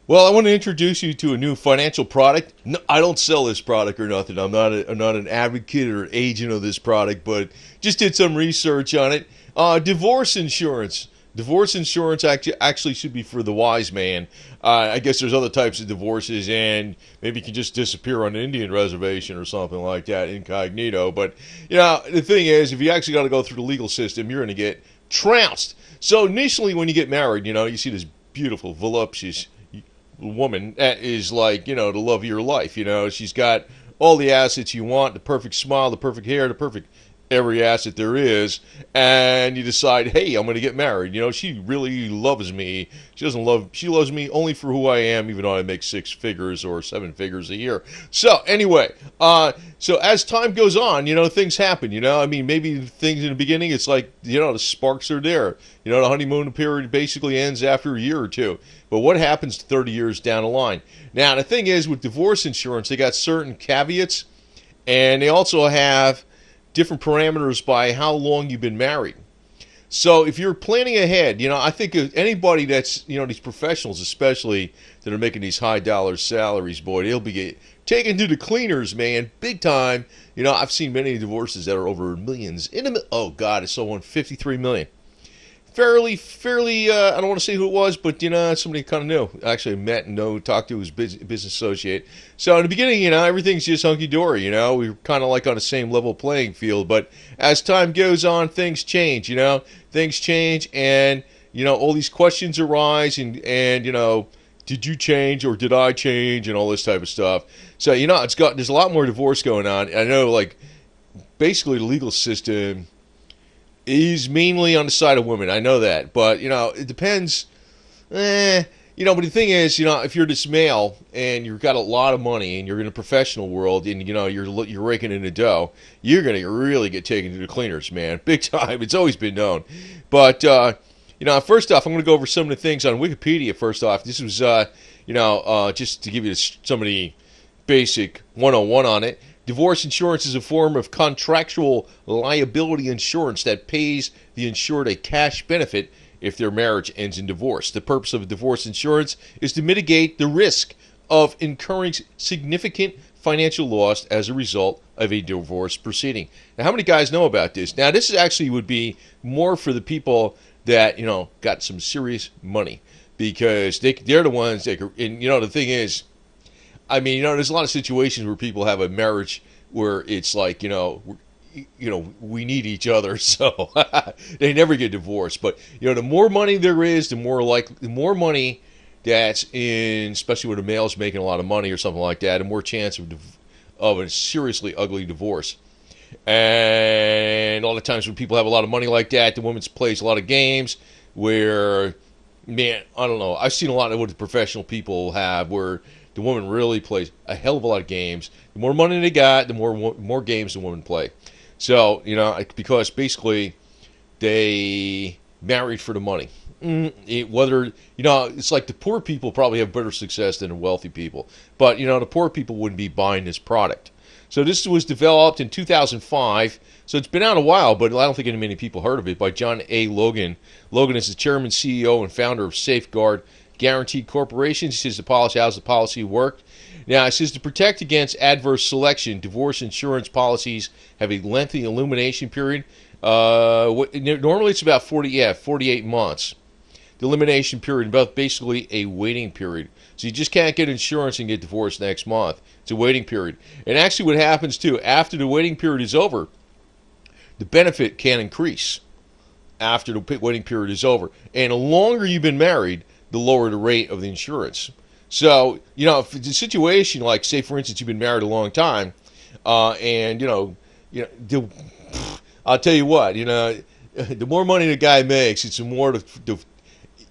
Well, I want to introduce you to a new financial product. No, I don't sell this product or nothing. I'm not an advocate or agent of this product, but just did some research on it. Divorce insurance. Divorce insurance actually should be for the wise man. I guess there's other types of divorces, and maybe you can just disappear on an Indian reservation or something like that, incognito. But the thing is, if you actually got to go through the legal system, you're going to get trounced. So initially, when you get married, you see this beautiful, voluptuous woman that is like, the love of your life. She's got all the assets you want, the perfect smile, the perfect hair, the perfect every asset there is, and you decide, hey, I'm going to get married. She really loves me. She loves me only for who I am, even though I make six figures or seven figures a year. So anyway, so as time goes on, things happen. I mean, maybe things in the beginning, it's like, the sparks are there. The honeymoon period basically ends after a year or two. But what happens 30 years down the line? Now, the thing is, with divorce insurance, they got certain caveats, and they also have different parameters by how long you've been married. So if you're planning ahead, I think anybody that's, these professionals especially that are making these high dollar salaries, boy, they'll be taken to the cleaners, man, big time. I've seen many divorces that are over millions. Oh, God, it's someone 53 million. Fairly, I don't want to say who it was, but, somebody kind of knew. Actually, I met and talked to his business associate. So in the beginning, everything's just hunky-dory, we were kind of like on the same level playing field. But as time goes on, things change, Things change, and, all these questions arise, and did you change or did I change, and all this type of stuff. So, there's a lot more divorce going on. I know, like, basically the legal system is mainly on the side of women. I know that, but it depends. But the thing is, if you're this male and you've got a lot of money and you're in a professional world and you're raking in the dough, you're gonna really get taken to the cleaners, man, big time. It's always been known. But first off, I'm gonna go over some of the things on Wikipedia. First off, this was just to give you some of the basic 101 on it. Divorce insurance is a form of contractual liability insurance that pays the insured a cash benefit if their marriage ends in divorce. The purpose of divorce insurance is to mitigate the risk of incurring significant financial loss as a result of a divorce proceeding. Now, how many guys know about this? Now, this actually would be more for the people that, got some serious money, because they're the ones that, and the thing is, I mean, there's a lot of situations where people have a marriage where it's like, we need each other, so they never get divorced. But the more money there is, the more money that's in, especially when a male's making a lot of money or something like that, the more chance of a seriously ugly divorce. And a lot of times when people have a lot of money like that, the woman plays a lot of games where, man, I don't know. I've seen a lot of what the professional people have where the woman really plays a hell of a lot of games. The more money they got, the more games the women play. So, because basically they married for the money. It's like the poor people probably have better success than the wealthy people. But, the poor people wouldn't be buying this product. So this was developed in 2005. So it's been out a while, but I don't think many people heard of it, by John A. Logan. Logan is the chairman, CEO, and founder of Safeguard Guaranteed Corporations. He says how's the policy work? Now, it says to protect against adverse selection, divorce insurance policies have a lengthy elimination period. Normally it's about 48 months. The elimination period, basically a waiting period. So you just can't get insurance and get divorced next month. It's a waiting period. And actually what happens too, after the waiting period is over, the benefit can increase after the waiting period is over. And the longer you've been married, the lower the rate of the insurance. So, if it's a situation like, say, for instance, you've been married a long time, and, I'll tell you what, the more money the guy makes, it's the more,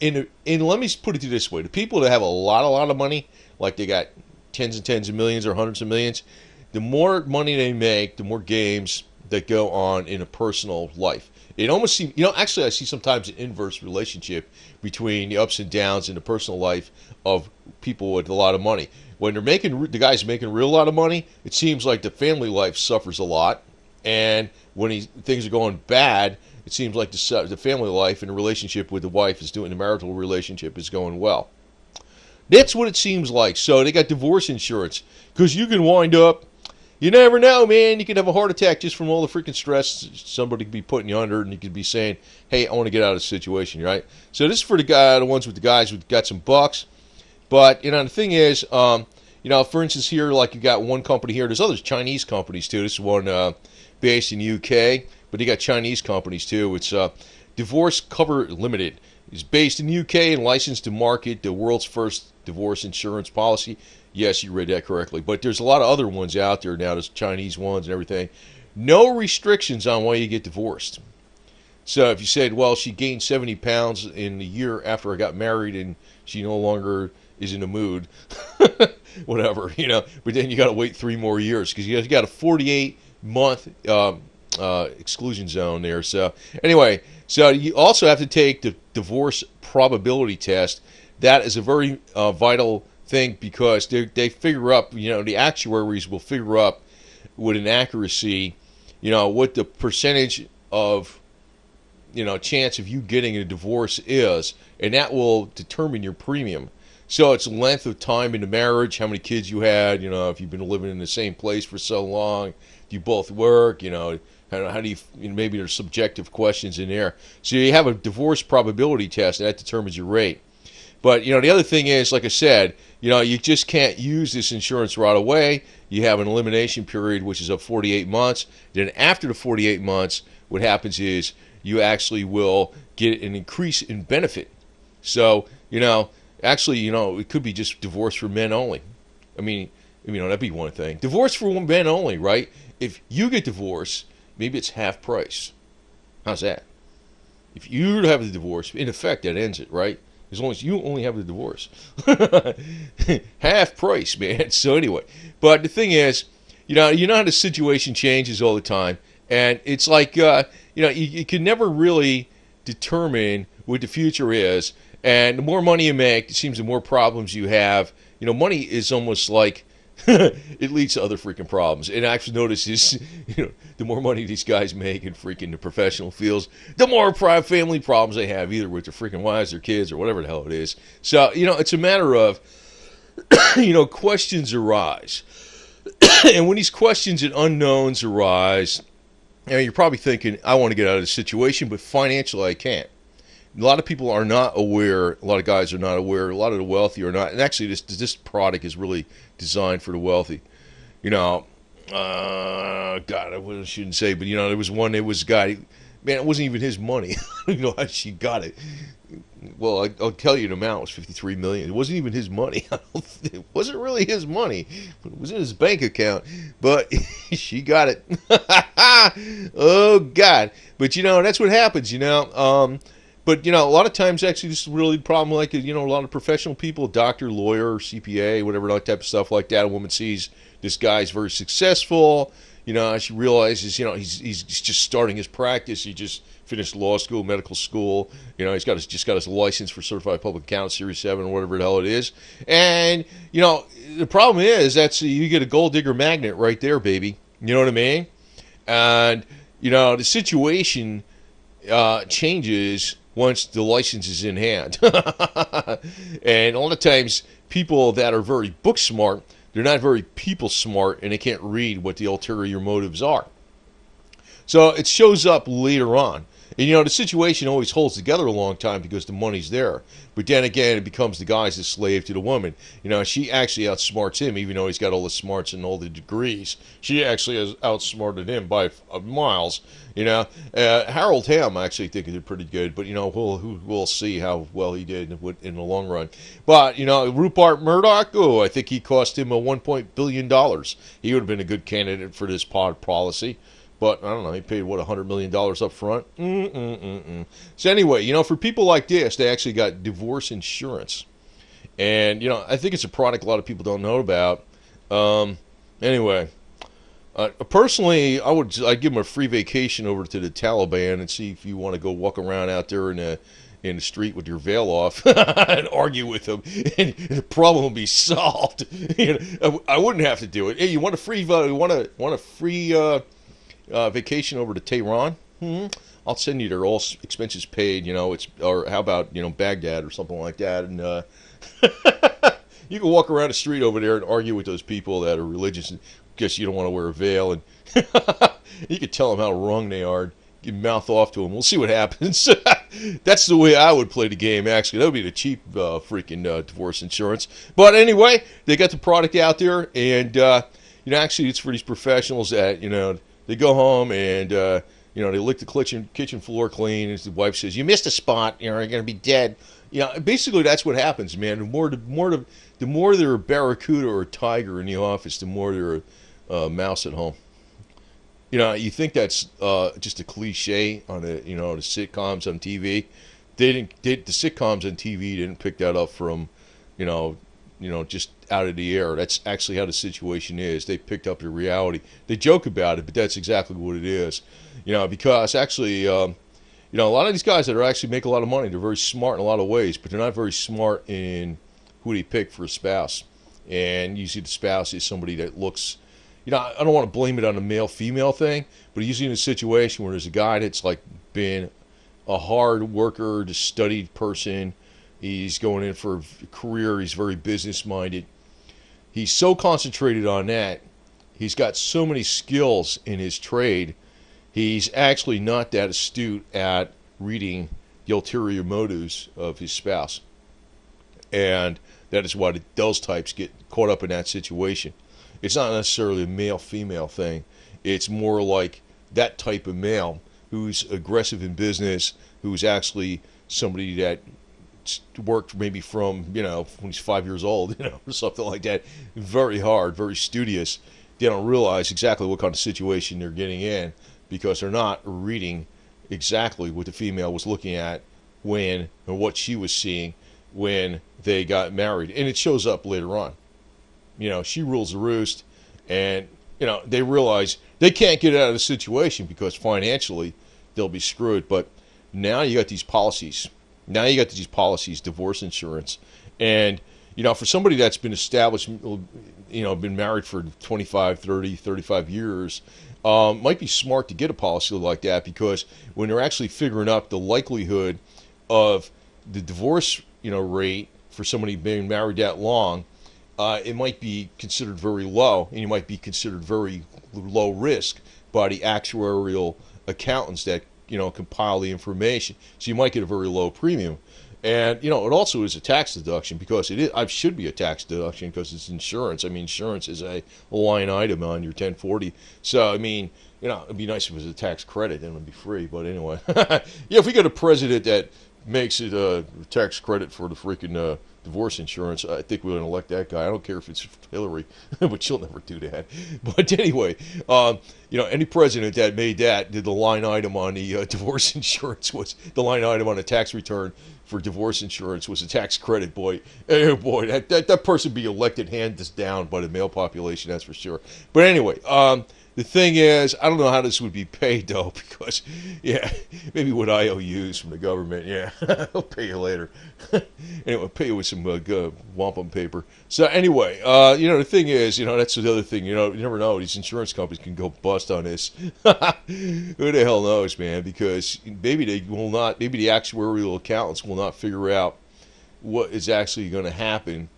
and let me put it this way, the people that have a lot of money, like they got tens and tens of millions or hundreds of millions, the more money they make, the more games that go on in a personal life. It almost seems, actually I see sometimes an inverse relationship between the ups and downs in the personal life of people with a lot of money. When the guy's making a real lot of money, it seems like the family life suffers a lot. And when things are going bad, it seems like the family life and the relationship with the wife the marital relationship is going well. That's what it seems like. So they got divorce insurance because you can wind up. You never know, man. You could have a heart attack just from all the freaking stress somebody could be putting you under, and you could be saying, "Hey, I want to get out of the situation," right? So this is for the ones with the guys who got some bucks. But the thing is, for instance, here, like you got one company here. There's other Chinese companies too. This is one based in the UK, but you got Chinese companies too. It's Divorce Cover Limited. It's based in the UK and licensed to market the world's first divorce insurance policy. Yes, you read that correctly. But there's a lot of other ones out there now. There's Chinese ones and everything. No restrictions on why you get divorced. So if you said, well, she gained 70 pounds in the year after I got married and she no longer is in the mood, whatever, But then you got to wait 3 more years because you got a 48-month exclusion zone there. So anyway, so you also have to take the divorce probability test. That is a very vital thing because they figure up, the actuaries will figure up with an accuracy, what the percentage of, chance of you getting a divorce is, and that will determine your premium. So it's length of time in the marriage, how many kids you had, if you've been living in the same place for so long, do you both work, how do you, maybe there's subjective questions in there. So you have a divorce probability test, and that determines your rate. But, the other thing is, like I said, you just can't use this insurance right away. You have an elimination period, which is of 48 months. Then after the 48 months, what happens is you actually will get an increase in benefit. So, actually, it could be just divorce for men only. I mean, that'd be one thing. Divorce for men only, right? If you get divorced, maybe it's half price. How's that? If you have the divorce, in effect, that ends it, right? As long as you only have the divorce. Half price, man. So anyway, but the thing is, you know how the situation changes all the time. And it's like, you can never really determine what the future is. And the more money you make, it seems the more problems you have. Money is almost like it leads to other freaking problems. And I've noticed is, the more money these guys make in freaking the professional fields, the more family problems they have, either with their freaking wives, their kids, or whatever the hell it is. So, it's a matter of, questions arise. And when these questions and unknowns arise, you're probably thinking, I want to get out of this situation, but financially I can't. A lot of people are not aware. A lot of guys are not aware. A lot of the wealthy are not. And actually, this product is really designed for the wealthy. God, I shouldn't say, but there was one. It was a guy. Man, it wasn't even his money. I don't know how she got it. Well, I'll tell you the amount was $53 million. It wasn't even his money. It wasn't really his money. It was in his bank account, but she got it. Oh God! But that's what happens. But, a lot of times, actually, this is really the problem. Like, a lot of professional people, doctor, lawyer, CPA, whatever, that type of stuff like that. A woman sees this guy's very successful. She realizes, he's just starting his practice. He just finished law school, medical school. He's just got his license for certified public accountant, Series 7, or whatever the hell it is. And, the problem is you get a gold digger magnet right there, baby. You know what I mean? And, the situation changes once the license is in hand. And a lot of times, people that are very book smart, they're not very people smart, and they can't read what the ulterior motives are. So it shows up later on. And, the situation always holds together a long time because the money's there. But then again, it becomes the guy's a slave to the woman. She actually outsmarts him, even though he's got all the smarts and all the degrees. She actually has outsmarted him by miles. Harold Hamm, I actually think he did pretty good. But, we'll see how well he did in the long run. But, Rupert Murdoch, I think he cost him $1 billion. He would have been a good candidate for this policy. But, I don't know, he paid, $100 million up front? So anyway, for people like this, they actually got divorce insurance. And, I think it's a product a lot of people don't know about. Anyway, personally, I'd give them a free vacation over to the Taliban and see if you want to go walk around out there in the street with your veil off and argue with them, and the problem will be solved. I wouldn't have to do it. Hey, you want a free vacation over to Tehran? I'll send you there, all expenses paid. Or how about Baghdad or something like that? And You can walk around the street over there and argue with those people that are religious and guess you don't want to wear a veil, and you can tell them how wrong they are. You mouth off to them. We'll see what happens. That's the way I would play the game, actually. That would be the cheap freaking divorce insurance. But anyway, they got the product out there, and actually, it's for these professionals that they go home and they lick the kitchen floor clean. And the wife says, "You missed a spot. You're going to be dead." Basically, that's what happens, man. The more they're a barracuda or a tiger in the office, the more they're a mouse at home. You think that's just a cliche on the sitcoms on TV. The sitcoms on TV didn't pick that up from, just out of the air. That's actually how the situation is. They picked up the reality. They joke about it, but that's exactly what it is. Because actually, a lot of these guys that are actually make a lot of money, they're very smart in a lot of ways, but they're not very smart in who they pick for a spouse. And usually the spouse is somebody that looks. I don't want to blame it on the male-female thing, but usually in a situation where there's a guy that's like been a hard worker, just studied person, he's going in for a career, he's very business-minded. He's so concentrated on that, he's got so many skills in his trade, he's actually not that astute at reading the ulterior motives of his spouse. And that is why those types get caught up in that situation. It's not necessarily a male-female thing. It's more like that type of male who's aggressive in business, who's actually somebody that worked maybe from, when he's 5 years old, or something like that. Very hard, very studious. They don't realize exactly what kind of situation they're getting in because they're not reading exactly what the female was looking at or what she was seeing when they got married. And it shows up later on. She rules the roost, and, they realize they can't get out of the situation because financially they'll be screwed. But now you got these policies. Divorce insurance. And, for somebody that's been established, been married for 25, 30, 35 years, might be smart to get a policy like that because when they're actually figuring out the likelihood of the divorce, rate for somebody being married that long, it might be considered very low, and you might be considered very low risk by the actuarial accountants that compile the information. So you might get a very low premium, and it also is a tax deduction because it should be a tax deduction because it's insurance. I mean, insurance is a line item on your 1040. So I mean, it'd be nice if it was a tax credit, then it would be free. But anyway, if we get a president that makes it a tax credit for the freaking divorce insurance, I think we're going to elect that guy. I don't care if it's Hillary, but she'll never do that. But anyway, any president that made that, did the line item on the divorce insurance was the line item on the tax return for divorce insurance was a tax credit, boy. Oh boy, that person be elected hands down by the male population, that's for sure. But anyway, the thing is, I don't know how this would be paid, though, because, maybe with IOUs from the government, I'll pay you later. Anyway, I'll pay you with some wampum paper. So anyway, the thing is, that's the other thing, you never know. These insurance companies can go bust on this. Who the hell knows, man, because maybe the actuarial accountants will not figure out what is actually going to happen.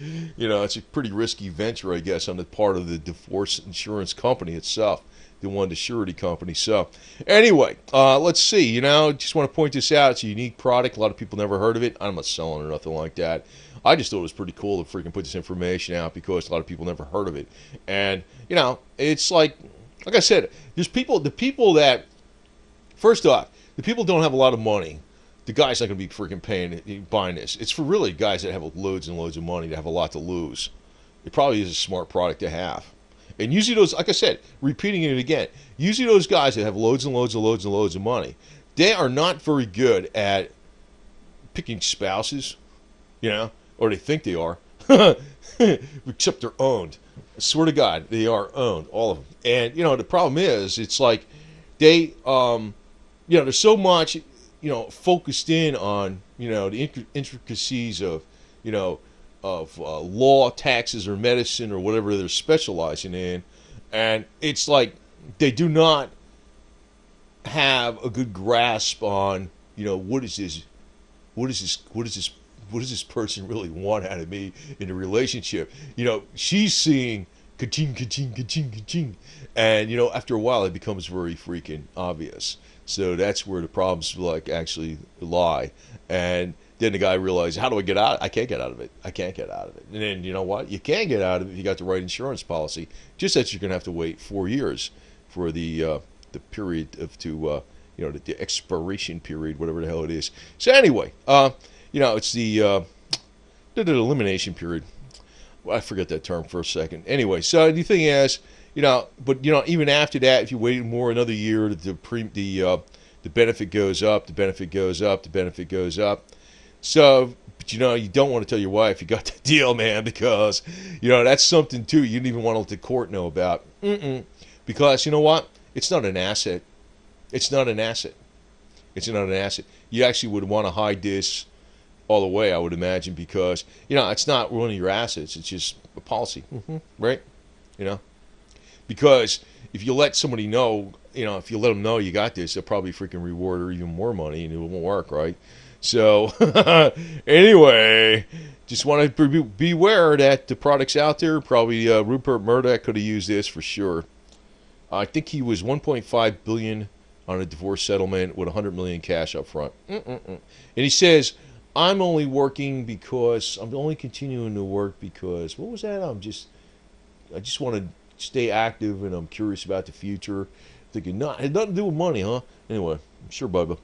It's a pretty risky venture, I guess, on the part of the divorce insurance company itself, the surety company. So, anyway, let's see. Just want to point this out. It's a unique product. A lot of people never heard of it. I'm not selling or nothing like that. I just thought it was pretty cool to freaking put this information out because a lot of people never heard of it. And, it's like I said, the people that, first off, the people don't have a lot of money. The guy's not going to be freaking buying this. It's for really guys that have loads and loads of money that have a lot to lose. It probably is a smart product to have. And usually those, like I said, repeating it again, usually those guys that have loads and loads and loads and loads of money, they are not very good at picking spouses, or they think they are, except they're owned. I swear to God, they are owned, all of them. And, the problem is, it's like they, there's so much, focused in on, the intricacies of, law, taxes, or medicine, or whatever they're specializing in. And it's like they do not have a good grasp on, what is this what does this person really want out of me in a relationship? You know, she's seeing ka-ching, ka-ching, ka-ching, ka-ching. And, you know, after a while, it becomes very freaking obvious. So that's where the problems like actually lie. And then the guy realized, how do I get out? I can't get out of it. I can't get out of it. And then, you know what? You can get out of it if you got the right insurance policy. Just that you're going to have to wait 4 years for the period of you know, the expiration period, whatever the hell it is. So anyway, you know, it's the elimination period. Well, I forget that term for a second. Anyway, so the thing is, you know, but you know, even after that, if you wait more another year, the benefit goes up, the benefit goes up, the benefit goes up. So, but you know, you don't want to tell your wife you got the deal, man, because you know that's something too you didn't even want to let the court know about. Because you know what? It's not an asset. It's not an asset. It's not an asset. You actually would want to hide this all the way, I would imagine, because you know it's not one of your assets. It's just a policy, right? You know, because if you let somebody know, you know, if you let them know you got this, they'll probably freaking reward her even more money, and it won't work, right? So anyway, just want to beware that the products out there. Probably Rupert Murdoch could have used this for sure. I think he was 1.5 billion on a divorce settlement with 100 million cash up front. And he says, I'm only continuing to work because what was that? I just want to stay active and I'm curious about the future. Thinking, no, it had nothing to do with money, huh? Anyway, sure, Bubba.